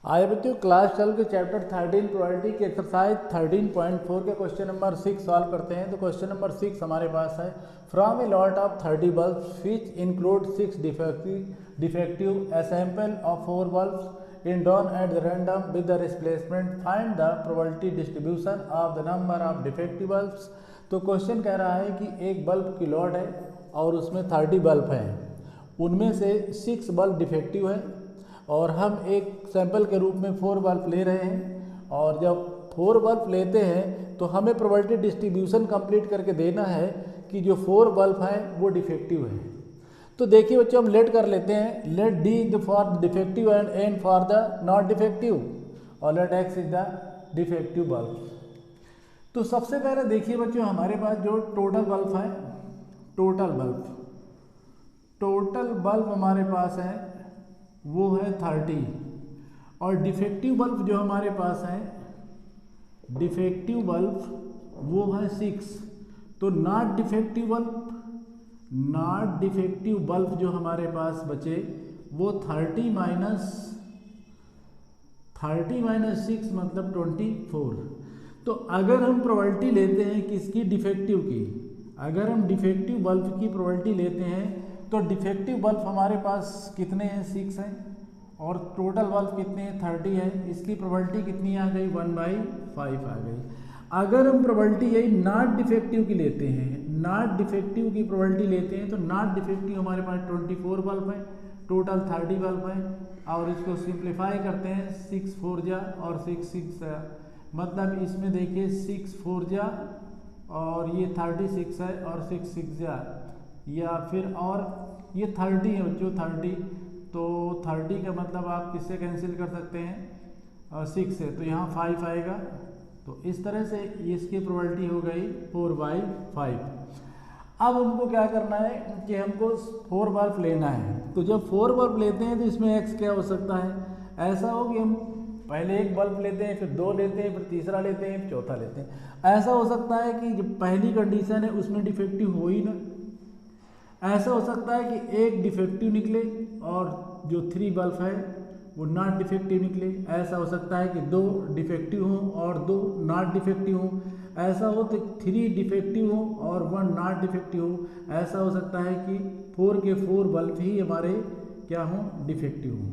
आए बच्चों क्लास 12 के चैप्टर 13 प्रोबेबिलिटी की एक्सरसाइज 13.4 के क्वेश्चन नंबर 6 सॉल्व करते हैं। तो क्वेश्चन नंबर 6 हमारे पास है, from a lot of 30 bulbs which include 6 defective a sample of 4 bulbs in drawn at the random with the replacement find the probability distribution of the number of defective bulbs। तो question कह रहा है कि एक bulb की lot है और उसमें 30 बल्ब हैं, उनमें से 6 बल्ब डिफेक्टिव है और हम एक सैंपल के रूप में 4 बल्ब ले रहे हैं। और जब 4 बल्ब लेते हैं तो हमें प्रोबेबिलिटी डिस्ट्रीब्यूशन कंप्लीट करके देना है कि जो 4 बल्ब हैं वो डिफेक्टिव है। तो देखिए बच्चों, हम लेट कर लेते हैं, let D for defective and N for the not defective और let X is the defective bulb. तो सबसे पहले देखिए बच्चों, हमारे पास जो टोटल बल्ब है, टोटल बल्ब हमारे पास है वो है 30 और डिफेक्टिव बल्ब जो हमारे पास है, डिफेक्टिव बल्ब वो है 6। तो नॉट डिफेक्टिव बल्ब जो हमारे पास बचे वो 30 माइनस 6 मतलब 24। तो अगर हम प्रोबेबिलिटी लेते हैं किसकी, डिफेक्टिव की, अगर हम डिफेक्टिव बल्ब की प्रोबेबिलिटी लेते हैं तो डिफेक्टिव बल्ब हमारे पास कितने हैं, 6 हैं और टोटल बल्ब कितने हैं, 30 है। इसकी प्रोबेबिलिटी कितनी आ गई, 1/5 आ गई। अगर हम प्रोबेबिलिटी यही नॉट डिफेक्टिव की लेते हैं, नॉट डिफेक्टिव की प्रोबेबिलिटी लेते हैं तो नॉट डिफेक्टिव हमारे पास 24 बल्ब है, टोटल 30 बल्ब है और इसको सिंप्लीफाई करते हैं, 6 4 जा और 6 6 जा, मतलब इसमें देखिए 6 4 जा और ये 36 है और 6 6 जा, या फिर और ये 30 है बच्चों, 30। तो 30 का मतलब आप किससे कैंसिल कर सकते हैं, 6 से, तो यहाँ 5 आएगा। तो इस तरह से इसकी प्रोबेबिलिटी हो गई 4/5। अब हमको क्या करना है कि हमको 4 बल्ब लेना है। तो जब 4 बल्ब लेते हैं तो इसमें एक्स क्या हो सकता है, ऐसा हो कि हम पहले एक बल्ब लेते हैं, फिर 2 लेते हैं, फिर तीसरा लेते हैं, फिर चौथा लेते हैं। ऐसा हो सकता है कि जो पहली कंडीशन है उसमें डिफेक्टिव हो ही ना, ऐसा हो सकता है कि एक डिफेक्टिव निकले और जो 3 बल्ब है वो नॉट डिफेक्टिव निकले, ऐसा हो सकता है कि 2 डिफेक्टिव हों और 2 नॉट डिफेक्टिव हों, ऐसा हो तो 3 डिफेक्टिव हों और 1 नॉट डिफेक्टिव हो, ऐसा हो सकता है कि 4 के 4 बल्ब ही हमारे क्या हों, डिफेक्टिव हों।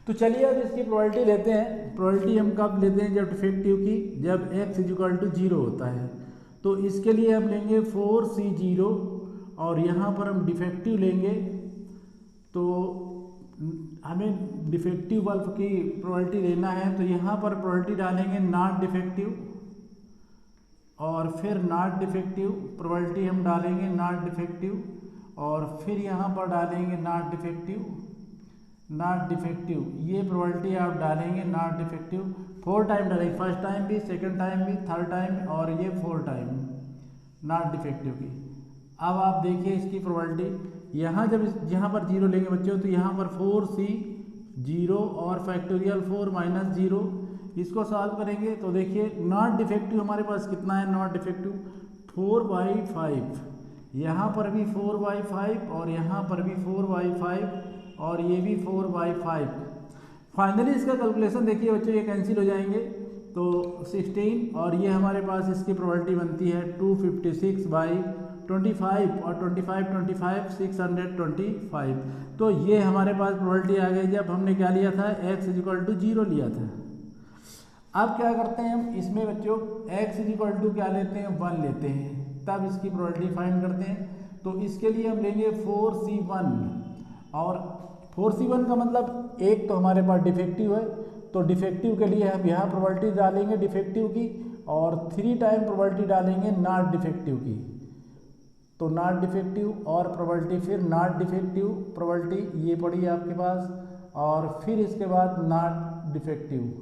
तो चलिए अब इसकी प्रोबेबिलिटी लेते हैं। प्रोबेबिलिटी हम कब लेते हैं, जब डिफेक्टिव की, जब x = 0 होता है। तो इसके लिए हम लेंगे 4C0 और यहाँ पर हम डिफेक्टिव लेंगे। तो हमें डिफेक्टिव बल्ब की प्रोबेबिलिटी लेना है, तो यहाँ पर प्रोबेबिलिटी डालेंगे नॉट डिफेक्टिव और फिर नॉट डिफेक्टिव, प्रोबेबिलिटी हम डालेंगे नॉट डिफेक्टिव और फिर यहाँ पर डालेंगे नॉट डिफेक्टिव, ये प्रोबेबिलिटी आप डालेंगे नॉट डिफेक्टिव। 4 टाइम डालेंगे, फर्स्ट टाइम भी, सेकंड टाइम भी, थर्ड टाइम और ये 4 टाइम नॉट डिफेक्टिव की। अब आप देखिए इसकी प्रोबेबिलिटी, यहाँ जब यहाँ पर 0 लेंगे बच्चों तो यहाँ पर 4C0 और फैक्टोरियल 4 - 0, इसको सॉल्व करेंगे तो देखिए नॉट डिफेक्टिव हमारे पास कितना है, नॉट डिफेक्टिव 4/5, यहाँ पर भी 4/5 और यहाँ पर भी 4/5 और ये भी 4/5। फाइनली इसका कैलकुलेशन देखिए बच्चों, ये कैंसिल हो जाएंगे तो 16 और ये हमारे पास इसकी प्रोबेबिलिटी बनती है 256/25 और 25 625। तो ये हमारे पास प्रोबेबिलिटी आ गई जब हमने क्या लिया था, x = 0 लिया था। अब क्या करते हैं हम इसमें बच्चों, x = क्या लेते हैं, 1 लेते हैं, तब इसकी प्रोबेबिलिटी फाइंड करते हैं। तो इसके लिए हम लेंगे 4C1 और 4C1 का मतलब एक तो हमारे पास डिफेक्टिव है, तो डिफेक्टिव के लिए हम यहाँ प्रोबेबिलिटी डालेंगे डिफेक्टिव की और 3 टाइम प्रोबेबिलिटी डालेंगे नॉट डिफेक्टिव की। तो नॉट डिफेक्टिव और प्रोबेबिलिटी, फिर नॉट डिफेक्टिव प्रोबेबिलिटी ये पड़ी आपके पास और फिर इसके बाद नॉट डिफेक्टिव,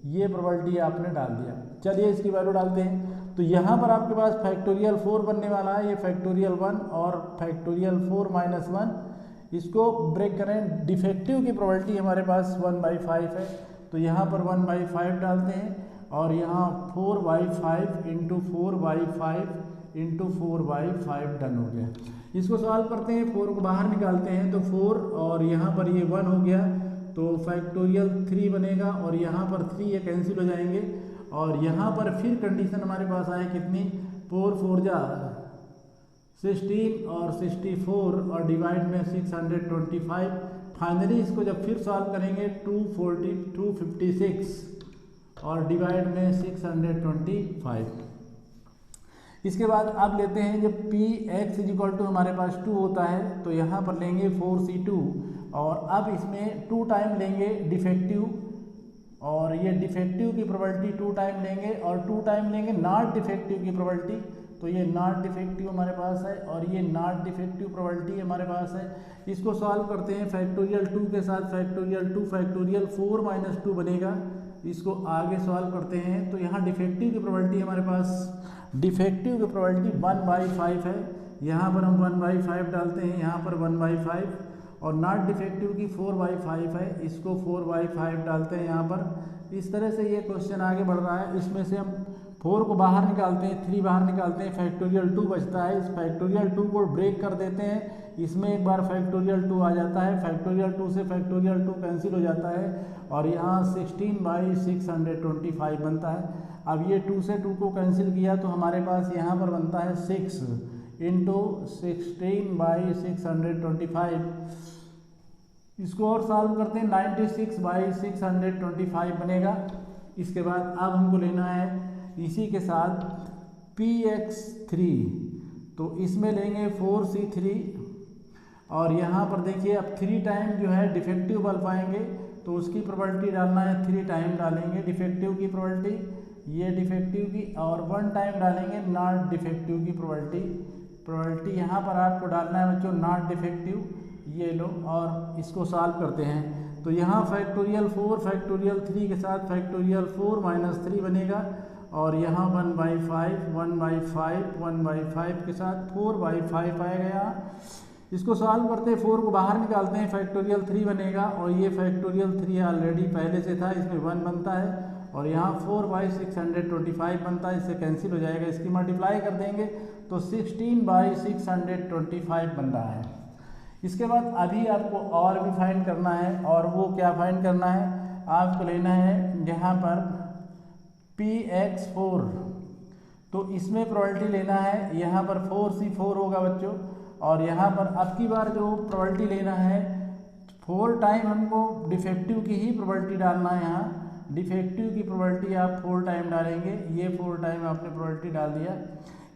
ये प्रोबेबिलिटी आपने डाल दिया। चलिए इसकी वैल्यू डालते हैं। तो यहाँ पर आपके पास फैक्टोरियल 4 बनने वाला है, ये फैक्टोरियल 1 और फैक्टोरियल 4 - 1, इसको ब्रेक करें। डिफेक्टिव की प्रोबेबिलिटी हमारे पास 1/5 है, तो यहाँ पर 1/5 डालते हैं और यहाँ 4/5 × 4/5 × 4/5 डन हो गया। इसको सॉल्व करते हैं, 4 को बाहर निकालते हैं तो 4 और यहाँ पर ये 1 हो गया, तो फैक्टोरियल 3 बनेगा और यहाँ पर 3 ये कैंसिल हो जाएंगे और यहाँ पर फिर कंडीशन हमारे पास आए कितनी 4 4 जा 16 और 64 और डिवाइड में 625। फाइनली इसको जब फिर सॉल्व करेंगे 256 और डिवाइड में 625। इसके बाद अब लेते हैं जब पी एक्स इजिकल टू हमारे पास 2 होता है तो यहाँ पर लेंगे 4c2 और अब इसमें 2 टाइम लेंगे डिफेक्टिव और ये डिफेक्टिव की प्रोबेबिलिटी 2 टाइम लेंगे और 2 टाइम लेंगे नॉट डिफेक्टिव की प्रोबेबिलिटी। तो ये नॉट डिफेक्टिव हमारे पास है और ये नॉट डिफेक्टिव प्रोबेबिलिटी हमारे पास है। इसको सॉल्व करते हैं फैक्टोरियल 2 के साथ फैक्टोरियल 2 फैक्टोरियल 4 माइनस 2 बनेगा। इसको आगे सॉल्व करते हैं तो यहाँ डिफेक्टिव की प्रोबेबिलिटी हमारे पास डिफेक्टिव की प्रोबेबिलिटी 1/5 है। यहाँ पर हम 1/5 डालते हैं, यहाँ पर 1/5 और नॉट डिफेक्टिव की 4/5 है, इसको 4/5 डालते हैं यहाँ पर। इस तरह से ये क्वेश्चन आगे बढ़ रहा है। इसमें से हम 4 को बाहर निकालते हैं, 3 बाहर निकालते हैं, फैक्टोरियल 2 बचता है। इस फैक्टोरियल 2 को ब्रेक कर देते हैं, इसमें एक बार फैक्टोरियल 2 आ जाता है, फैक्टोरियल 2 से फैक्टोरियल 2 कैंसिल हो जाता है और यहाँ 16/625 बनता है। अब ये 2 से 2 को कैंसिल किया तो हमारे पास यहाँ पर बनता है 6 इंटू 16/625। इसको और सॉल्व करते हैं 96/625 बनेगा। इसके बाद अब हमको लेना है इसी के साथ px3 तो इसमें लेंगे 4c3 और यहाँ पर देखिए अब 3 टाइम जो है डिफेक्टिव बल्ब आएंगे तो उसकी प्रोबेबिलिटी डालना है, 3 टाइम डालेंगे डिफेक्टिव की प्रोबेबिलिटी, ये डिफेक्टिव की, और 1 टाइम डालेंगे नॉट डिफेक्टिव की प्रोबेबिलिटी यहाँ पर आपको डालना है बच्चों नॉट डिफेक्टिव, ये लो और इसको सॉल्व करते हैं। तो यहाँ फैक्टोरियल 4 फैक्टोरियल 3 के साथ फैक्टोरियल 4 माइनस 3 बनेगा और यहाँ 1/5 के साथ 4/5 आएगा यहाँ। इसको सॉल्व करते हैं, 4 को बाहर निकालते हैं, फैक्टोरियल 3 बनेगा और ये फैक्टोरियल 3 ऑलरेडी पहले से था, इसमें 1 बनता है और यहाँ 4/625 बनता है, इससे कैंसिल हो जाएगा। इसकी मल्टीप्लाई कर देंगे तो 16/625 बन रहा है। इसके बाद अभी आपको और भी फाइंड करना है और वो क्या फाइंड करना है, आपको लेना है यहाँ पर px4 तो इसमें प्रोबेबिलिटी लेना है, यहाँ पर 4c4 होगा बच्चों और यहाँ पर अब की बार जो प्रोबेबिलिटी लेना है 4 टाइम हमको डिफेक्टिव की ही प्रोबेबिलिटी डालना है। यहाँ डिफेक्टिव की प्रोबेबिलिटी आप 4 टाइम डालेंगे, ये 4 टाइम आपने प्रोबेबिलिटी डाल दिया।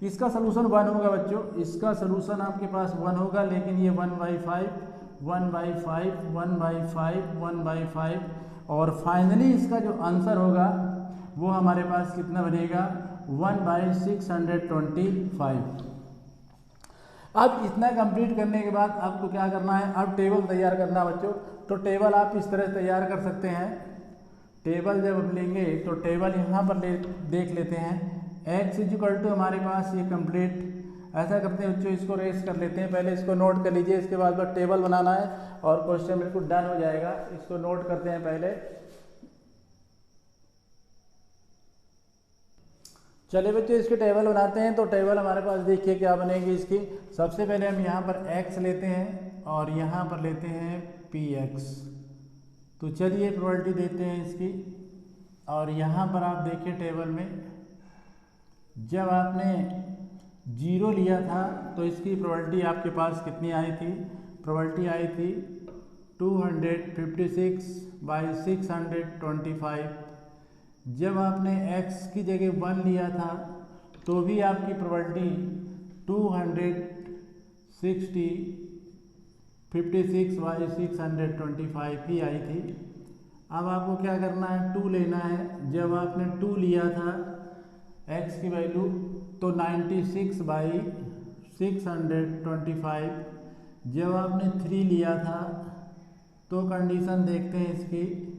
इसका सलूशन 1 होगा बच्चों, इसका सलूशन आपके पास 1 होगा, लेकिन ये 1/5 और फाइनली इसका जो आंसर होगा वो हमारे पास कितना बनेगा 1/625। अब इतना कंप्लीट करने के बाद आपको क्या करना है, अब टेबल तैयार करना बच्चों। तो टेबल आप इस तरह तैयार कर सकते हैं। टेबल जब हम लेंगे तो टेबल यहाँ पर देख लेते हैं। x इक्वल टू हमारे पास ये कंप्लीट ऐसा करते हैं बच्चों, इसको रेस कर लेते हैं, पहले इसको नोट कर लीजिए, इसके बाद टेबल बनाना है और क्वेश्चन बिल्कुल डन हो जाएगा। इसको नोट करते हैं पहले। चलिए बच्चों इसके टेबल बनाते हैं। तो टेबल हमारे पास देखिए क्या बनेगी इसकी। सबसे पहले हम यहाँ पर x लेते हैं और यहाँ पर लेते हैं px। तो चलिए प्रोबेबिलिटी देते हैं इसकी और यहाँ पर आप देखिए टेबल में जब आपने 0 लिया था तो इसकी प्रोबेबिलिटी आपके पास कितनी आई थी, प्रोबेबिलिटी आई थी 256/625। जब आपने x की जगह 1 लिया था तो भी आपकी प्रोबेबिलिटी 256/625 ही आई थी। अब आपको क्या करना है, 2 लेना है। जब आपने 2 लिया था x की वैल्यू तो 96/625। जब आपने 3 लिया था तो कंडीशन देखते हैं इसकी।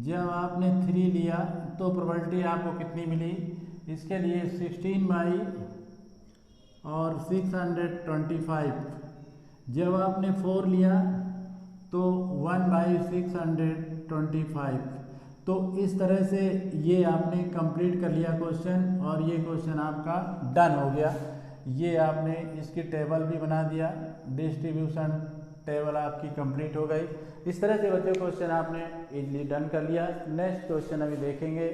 जब आपने 3 लिया तो प्रोबेबिलिटी आपको कितनी मिली, इसके लिए 16/625। जब आपने 4 लिया तो 1/625। तो इस तरह से ये आपने कंप्लीट कर लिया क्वेश्चन और ये क्वेश्चन आपका डन हो गया। ये आपने इसकी टेबल भी बना दिया, डिस्ट्रीब्यूशन टेबल आपकी कंप्लीट हो गई। इस तरह से बच्चों क्वेश्चन आपने इजीली डन कर लिया। नेक्स्ट क्वेश्चन अभी देखेंगे।